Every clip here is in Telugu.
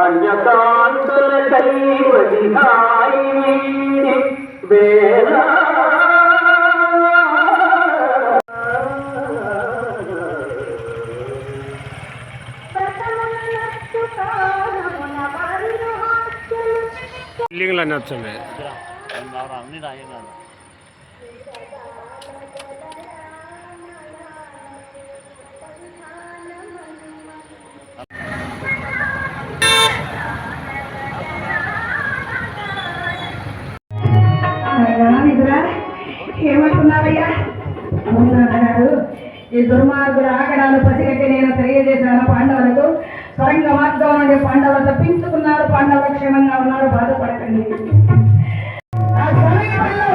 అన్యకాంతుల దైవదిహాయి వేళ బిల్డింగ్లు అన్నీ వచ్చాయి. అన్ని రాయంగా ఏమంటున్నారయ్యా గారు? ఈ దుర్మార్గుల ఆగడాలు పసిగట్టి నేను తెలియజేశాను పాండవులకు. స్వరంగ మార్గం నుండి పాండవులు తప్పించుకున్నారు. పాండవులు క్షేమంగా ఉన్నారు, బాధపడకండి. ఆ సమయంలో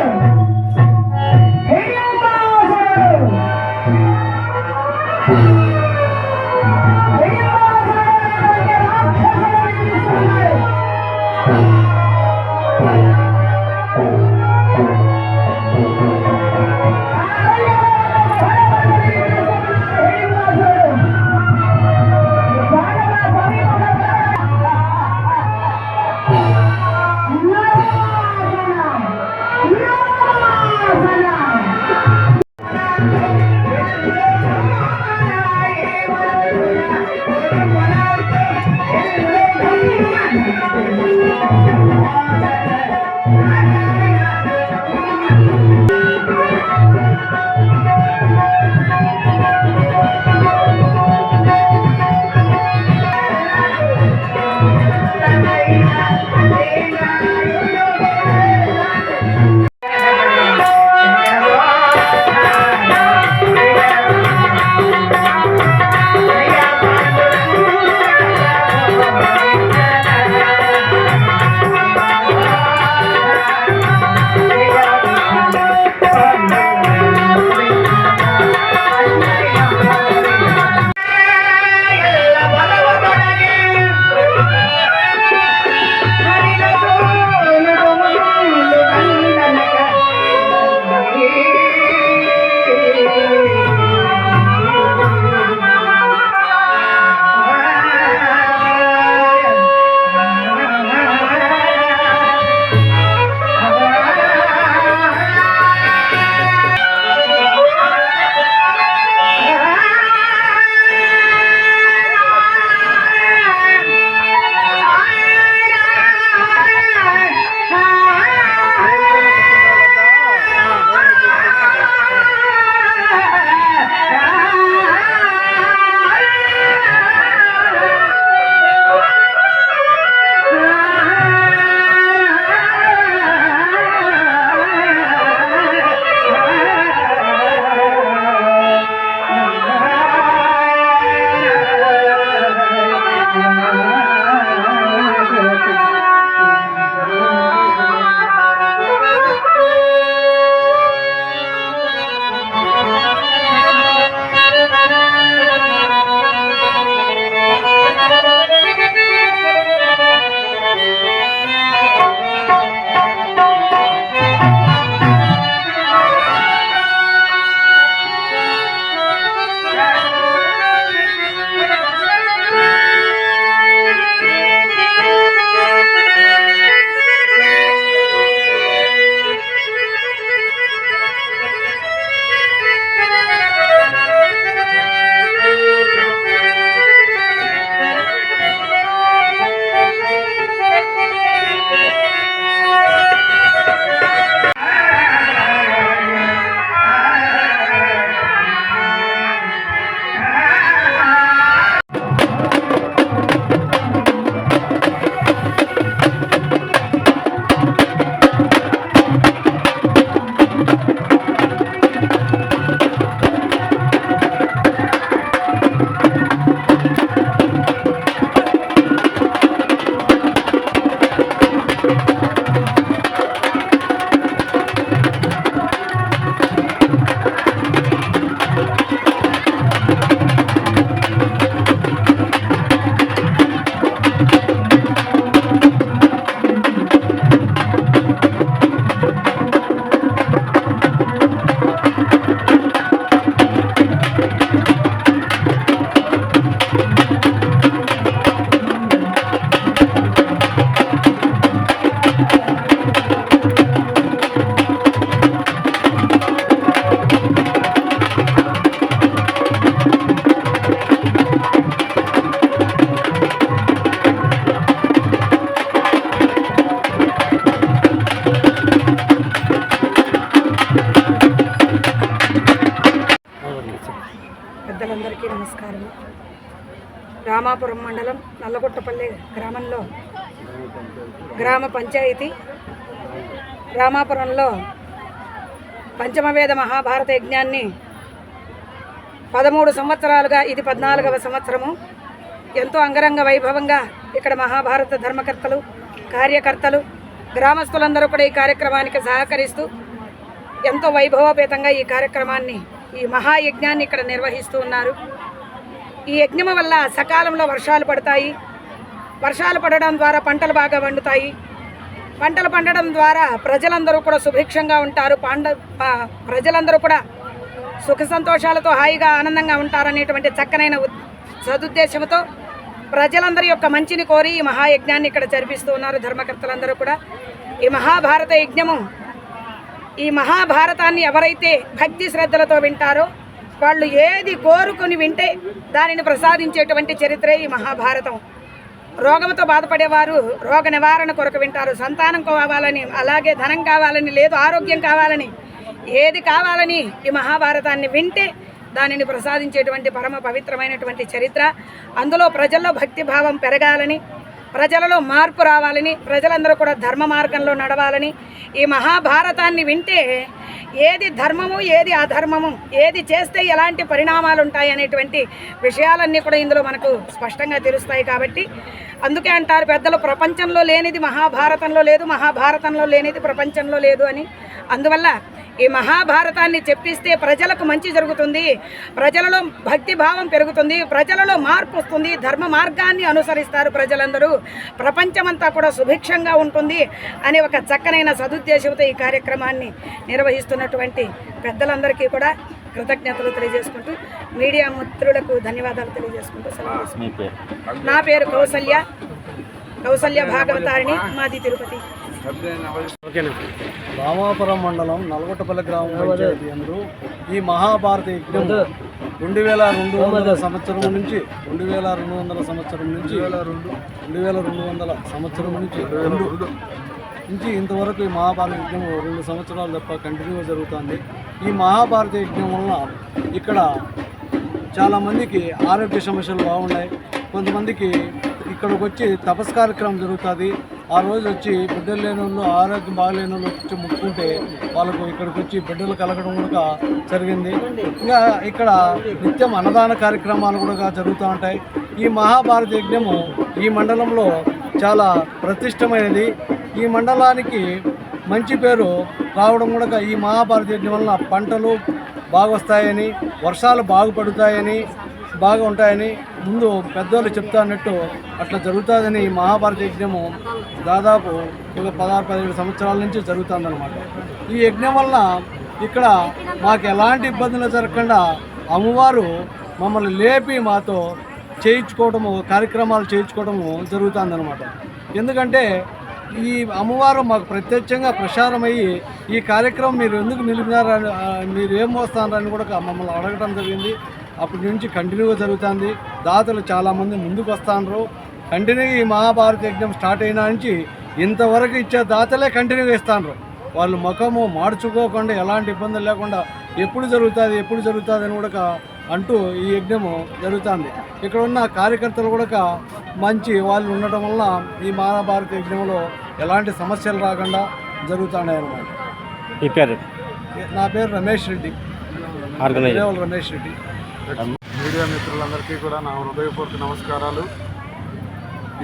రామాపురం మండలం నల్లగొట్టపల్లి గ్రామంలో గ్రామ పంచాయతీ రామాపురంలో పంచమవేద మహాభారత యజ్ఞాన్ని 13 సంవత్సరాలుగా ఇది 14వ సంవత్సరము ఎంతో అంగరంగ వైభవంగా ఇక్కడ మహాభారత ధర్మకర్తలు కార్యకర్తలు గ్రామస్తులందరూ కూడా ఈ కార్యక్రమానికి సహకరిస్తూ ఎంతో వైభవపేతంగా ఈ కార్యక్రమాన్ని ఈ మహాయజ్ఞాన్ని ఇక్కడ నిర్వహిస్తూ ఉన్నారు. ఈ యజ్ఞం వల్ల సకాలంలో వర్షాలు పడతాయి. వర్షాలు పడడం ద్వారా పంటలు బాగా పండుతాయి. పంటలు పండడం ద్వారా ప్రజలందరూ కూడా సుభిక్షంగా ఉంటారు. ప్రజలందరూ కూడా సుఖ సంతోషాలతో హాయిగా ఆనందంగా ఉంటారనేటువంటి చక్కనైన సదుద్దేశంతో ప్రజలందరి యొక్క మంచిని కోరి ఈ మహాయజ్ఞాన్ని ఇక్కడ జరిపిస్తూ ఉన్నారు ధర్మకర్తలందరూ కూడా. ఈ మహాభారత యజ్ఞము ఈ మహాభారతాన్ని ఎవరైతే భక్తి శ్రద్ధలతో వింటారో వాళ్ళు ఏది కోరుకుని వింటే దానిని ప్రసాదించేటువంటి చరిత్రే ఈ మహాభారతం. రోగంతో బాధపడేవారు రోగ నివారణ కొరకు వింటారు. సంతానం కావాలని, అలాగే ధనం కావాలని, లేదు ఆరోగ్యం కావాలని, ఏది కావాలని ఈ మహాభారతాన్ని వింటే దానిని ప్రసాదించేటువంటి పరమ పవిత్రమైనటువంటి చరిత్ర. అందులో ప్రజల్లో భక్తిభావం పెరగాలని, ప్రజలలో మార్పు రావాలని, ప్రజలందరూ కూడా ధర్మ మార్గంలో నడవాలని, ఈ మహాభారతాన్ని వింటే ఏది ధర్మము ఏది అధర్మము, ఏది చేస్తే ఎలాంటి పరిణామాలు ఉంటాయి అనేటువంటి విషయాలన్నీ కూడా ఇందులో మనకు స్పష్టంగా తెలుస్తాయి. కాబట్టి అందుకే అంటారు పెద్దలు, ప్రపంచంలో లేనిది మహాభారతంలో లేదు, మహాభారతంలో లేనిది ప్రపంచంలో లేదు అని. అందువల్ల ఈ మహాభారతాన్ని చెప్పిస్తే ప్రజలకు మంచి జరుగుతుంది, ప్రజలలో భక్తిభావం పెరుగుతుంది, ప్రజలలో మార్పు వస్తుంది, ధర్మ మార్గాన్ని అనుసరిస్తారు ప్రజలందరూ, ప్రపంచమంతా కూడా సుభిక్షంగా ఉంటుంది అనే ఒక చక్కనైన సదుద్దేశంతో ఈ కార్యక్రమాన్ని నిర్వహిస్తున్నటువంటి పెద్దలందరికీ కూడా కృతజ్ఞతలు తెలియజేసుకుంటూ, మీడియా మిత్రులకు ధన్యవాదాలు తెలియజేసుకుంటూ సెలవు తీసుకుంటాను. నా పేరు కౌసల్య భాగవతారిణి, మాది తిరుపతి. రామాపురం మండలం నల్గొట్టపల్లి గ్రామం పంచాయతీ యందు ఈ మహాభారత యజ్ఞం 2200 సంవత్సరం నుంచి 2200 సంవత్సరం నుంచి 2200 సంవత్సరం నుంచి ఇంతవరకు ఈ మహాభారత యజ్ఞం 2 సంవత్సరాలు తప్ప కంటిన్యూగా జరుగుతుంది. ఈ మహాభారత యజ్ఞం వలన ఇక్కడ చాలామందికి ఆరోగ్య సమస్యలు బాగున్నాయి. కొంతమందికి ఇక్కడికి వచ్చి తపస్సు కార్యక్రమం జరుగుతుంది. ఆ రోజు వచ్చి బిడ్డలు లేని వాళ్ళు, ఆరోగ్యం బాగలేని వాళ్ళు వచ్చి ముక్కుంటే వాళ్ళకు ఇక్కడికి వచ్చి బిడ్డలు కలగడం కూడా జరిగింది. ఇంకా ఇక్కడ నిత్యం అన్నదాన కార్యక్రమాలు కూడా జరుగుతూ ఉంటాయి. ఈ మహాభారత యజ్ఞము ఈ మండలంలో చాలా ప్రతిష్టమైనది. ఈ మండలానికి మంచి పేరు రావడం కూడా ఈ మహాభారత యజ్ఞం వలన పంటలు బాగా వస్తాయని, వర్షాలు బాగుపడుతాయని, బాగా ఉంటాయని ముందు పెద్దవాళ్ళు చెప్తా అన్నట్టు అట్లా జరుగుతుందని ఈ మహాభారత యజ్ఞము దాదాపు ఒక 16-17 సంవత్సరాల నుంచి జరుగుతుందన్నమాట. ఈ యజ్ఞం వలన ఇక్కడ మాకు ఎలాంటి ఇబ్బందులు జరగకుండా అమ్మవారు మమ్మల్ని లేపి మాతో చేయించుకోవడము, కార్యక్రమాలు చేయించుకోవడము జరుగుతుందన్నమాట. ఎందుకంటే ఈ అమ్మవారు మాకు ప్రత్యక్షంగా ప్రసారమయ్యి ఈ కార్యక్రమం మీరు ఎందుకు నిలిపినారని, మీరు ఏం మోస్తారని కూడా మమ్మల్ని అడగడం జరిగింది. అప్పటి నుంచి కంటిన్యూగా జరుగుతుంది. దాతలు చాలామంది ముందుకు వస్తున్నారు. కంటిన్యూగా ఈ మహాభారత యజ్ఞం స్టార్ట్ అయినా నుంచి ఇంతవరకు ఇచ్చే దాతలే కంటిన్యూగా ఇస్తున్నారు. వాళ్ళు ముఖము మార్చుకోకుండా ఎలాంటి ఇబ్బందులు లేకుండా ఎప్పుడు జరుగుతుంది అని కూడా అంటూ ఈ యజ్ఞము జరుగుతుంది. ఇక్కడ ఉన్న కార్యకర్తలు కూడా మంచి వాళ్ళు ఉండటం వల్ల ఈ మహాభారత యజ్ఞంలో ఎలాంటి సమస్యలు రాకుండా జరుగుతున్నాయి అన్నమాట. ఈ పేరు? నా పేరు రమేష్ రెడ్డి, రమేష్ రెడ్డి. మీడియా మిత్రులందరికీ కూడా నా హృదయపూర్వక నమస్కారాలు.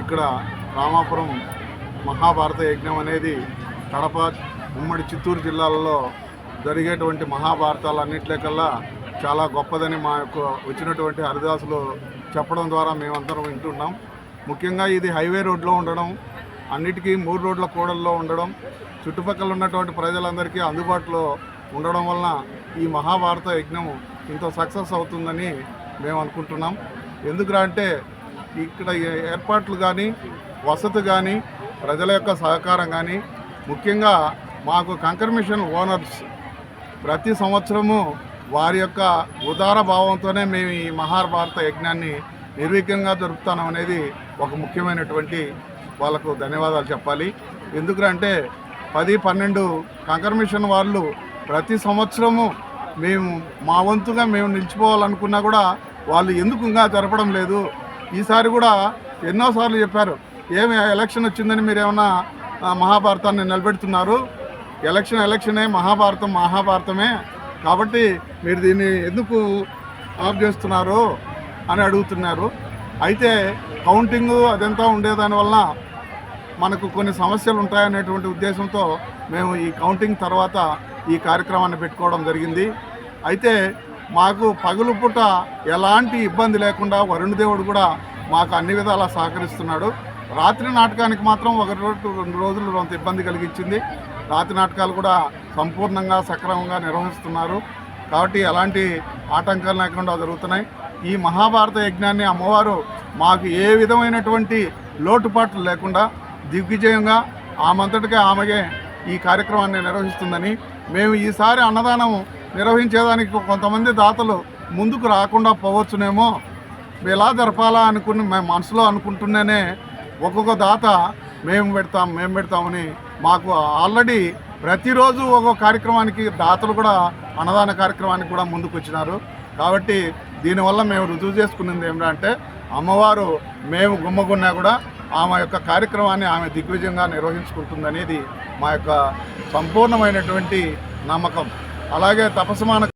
ఇక్కడ రామాపురం మహాభారత యజ్ఞం అనేది కడప, ఉమ్మడి చిత్తూరు జిల్లాలలో జరిగేటువంటి మహాభారతాలన్నింటికల్లా చాలా గొప్పదని మా యొక్క వచ్చినటువంటి హరిదాసులు చెప్పడం ద్వారా మేమందరం వింటున్నాం. ముఖ్యంగా ఇది హైవే రోడ్లో ఉండడం, అన్నిటికీ 3 రోడ్ల కూడల్లో ఉండడం, చుట్టుపక్కల ఉన్నటువంటి ప్రజలందరికీ అందుబాటులో ఉండడం వలన ఈ మహాభారత యజ్ఞం ఇంత సక్సెస్ అవుతుందని మేము అనుకుంటున్నాం. ఎందుకంటే ఇక్కడ ఏర్పాట్లు కానీ, వసతి కానీ, ప్రజల యొక్క సహకారం కానీ, ముఖ్యంగా మాకు కంకర్ మిషన్ ఓనర్స్ ప్రతి సంవత్సరము వారి యొక్క ఉదార భావంతోనే మేము ఈ మహాభారత యజ్ఞాన్ని నిర్విఘ్నంగా జరుపుతాం అనేది ఒక ముఖ్యమైనటువంటి వాళ్ళకు ధన్యవాదాలు చెప్పాలి. ఎందుకంటే 10-12 కంకర్ మిషన్ వాళ్ళు ప్రతి సంవత్సరము మేము మా వంతుగా మేము నిలిచిపోవాలనుకున్నా కూడా వాళ్ళు ఎందుకు ఇంకా జరపడం లేదు, ఈసారి కూడా ఎన్నోసార్లు చెప్పారు, ఏమి ఎలక్షన్ వచ్చిందని మీరు ఏమన్నా మహాభారతాన్ని నిలబెడుతున్నారు, ఎలక్షనే మహాభారతమే, కాబట్టి మీరు దీన్ని ఎందుకు ఆఫ్ చేస్తున్నారు అని అడుగుతున్నారు. అయితే కౌంటింగు అదంతా ఉండేదానివల్ల మనకు కొన్ని సమస్యలు ఉంటాయనేటువంటి ఉద్దేశంతో మేము ఈ కౌంటింగ్ తర్వాత ఈ కార్యక్రమాన్ని పెట్టుకోవడం జరిగింది. అయితే మాకు పగలు పూట ఎలాంటి ఇబ్బంది లేకుండా వరుణ్ దేవుడు కూడా మాకు అన్ని విధాలా సహకరిస్తున్నాడు. రాత్రి నాటకానికి మాత్రం 1-2 రోజులు కొంత ఇబ్బంది కలిగించింది. రాత్రి నాటకాలు కూడా సంపూర్ణంగా సక్రమంగా నిర్వహిస్తున్నారు. కాబట్టి ఎలాంటి ఆటంకాలు లేకుండా జరుగుతున్నాయి. ఈ మహాభారత యజ్ఞాన్ని అమ్మవారు మాకు ఏ విధమైనటువంటి లోటుపాట్లు లేకుండా దిగ్విజయంగా ఆమంతటికే ఆమెగే ఈ కార్యక్రమాన్ని నిర్వహిస్తుందని, మేము ఈసారి అన్నదానం నిర్వహించేదానికి కొంతమంది దాతలు ముందుకు రాకుండా పోవచ్చునేమో, ఎలా జరపాలా అనుకుని మేము మనసులో అనుకుంటూనే ఒక్కొక్క దాత మేము పెడతామని మాకు ఆల్రెడీ ప్రతిరోజు ఒక్కొక్క కార్యక్రమానికి దాతలు కూడా అన్నదాన కార్యక్రమానికి కూడా ముందుకు వచ్చినారు. కాబట్టి దీనివల్ల మేము రుజువు చేసుకున్నది ఏమిటంటే అమ్మవారు మేము గుమ్మగున్నా కూడా ఆమె యొక్క కార్యక్రమాన్ని ఆమె దిగ్విజయంగా నిర్వహించుకుంటుందనేది మా యొక్క సంపూర్ణమైనటువంటి నమ్మకం. అలాగే తపస్సుమాన